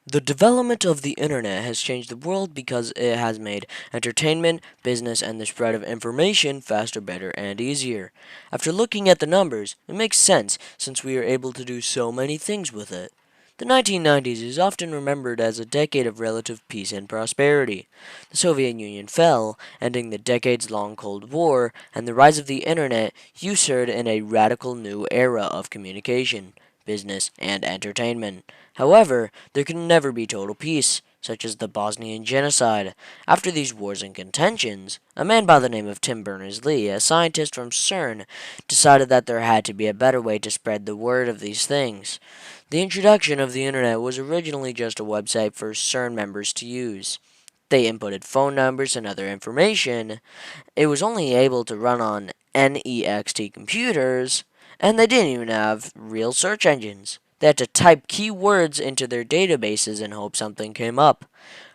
The development of the internet has changed the world because it has made entertainment, business, and the spread of information faster, better, and easier. After looking at the numbers, it makes sense since we are able to do so many things with it. The 1990s is often remembered as a decade of relative peace and prosperity. The Soviet Union fell, ending the decades long Cold War, and the rise of the internet ushered in a radical new era of communication, business, and entertainment. However, there can never be total peace, such as the Bosnian genocide. After these wars and contentions, a man by the name of Tim Berners-Lee, a scientist from CERN, decided that there had to be a better way to spread the word of these things. The introduction of the internet was originally just a website for CERN members to use. They inputted phone numbers and other information. It was only able to run on NEXT computers, and they didn't even have real search engines. They had to type keywords into their databases and hope something came up.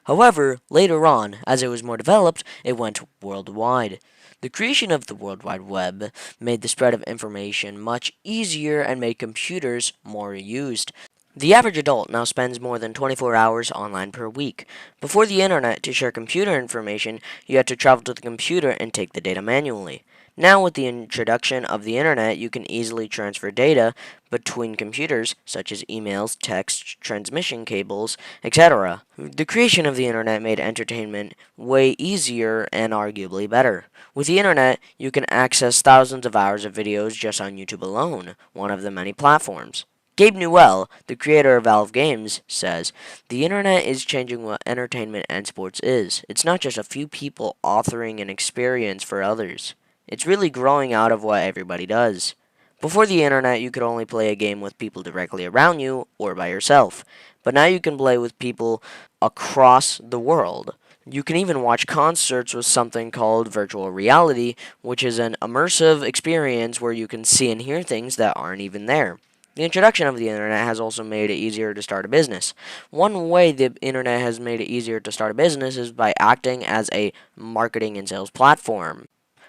However, later on, as it was more developed, it went worldwide. The creation of the World Wide Web made the spread of information much easier and made computers more used. The average adult now spends more than 24 hours online per week. Before the internet, to share computer information, you had to travel to the computer and take the data manually. Now, with the introduction of the internet, you can easily transfer data between computers, such as emails, text, transmission cables, etc. The creation of the internet made entertainment way easier and arguably better. With the internet, you can access thousands of hours of videos just on YouTube alone, one of the many platforms. Gabe Newell, the creator of Valve Games, says, "The internet is changing what entertainment and sports is. It's not just a few people authoring an experience for others. It's really growing out of what everybody does. Before the internet, you could only play a game with people directly around you or by yourself. But now you can play with people across the world. You can even watch concerts with something called virtual reality, which is an immersive experience where you can see and hear things that aren't even there. The introduction of the internet has also made it easier to start a business. One way the internet has made it easier to start a business is by acting as a marketing and sales platform.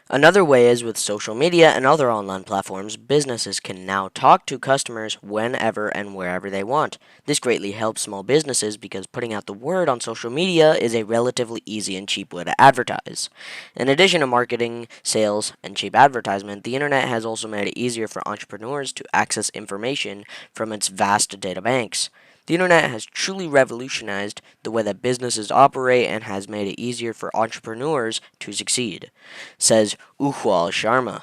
Another way is with social media and other online platforms, businesses can now talk to customers whenever and wherever they want. This greatly helps small businesses because putting out the word on social media is a relatively easy and cheap way to advertise. In addition to marketing, sales, and cheap advertisement, the internet has also made it easier for entrepreneurs to access information from its vast data banks. The internet has truly revolutionized the way that businesses operate and has made it easier for entrepreneurs to succeed, says Ujwal Sharma.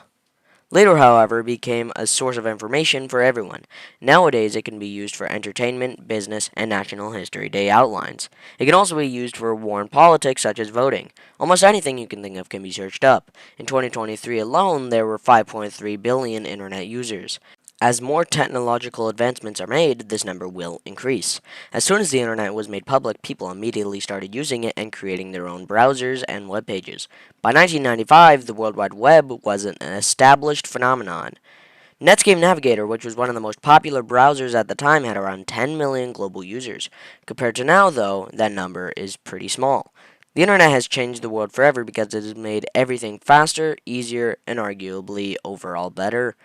Later, however, it became a source of information for everyone. Nowadays, it can be used for entertainment, business, and National History Day outlines. It can also be used for war and politics, such as voting. Almost anything you can think of can be searched up. In 2023 alone, there were 5.3 billion internet users. As more technological advancements are made, this number will increase. As soon as the internet was made public, people immediately started using it and creating their own browsers and web pages. By 1995, the World Wide Web was an established phenomenon. Netscape Navigator, which was one of the most popular browsers at the time, had around 10 million global users. Compared to now, though, that number is pretty small. The internet has changed the world forever because it has made everything faster, easier, and arguably overall better.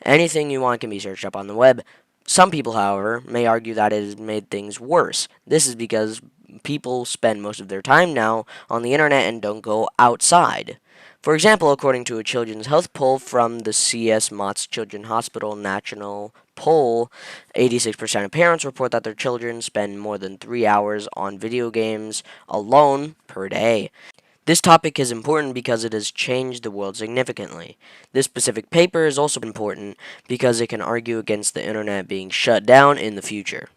Anything you want can be searched up on the web. Some people, however, may argue that it has made things worse. This is because people spend most of their time now on the internet and don't go outside. For example, according to a children's health poll from the C.S. Motts Children's Hospital National Poll, 86% of parents report that their children spend more than 3 hours on video games alone per day. This topic is important because it has changed the world significantly. This specific paper is also important because it can argue against the internet being shut down in the future.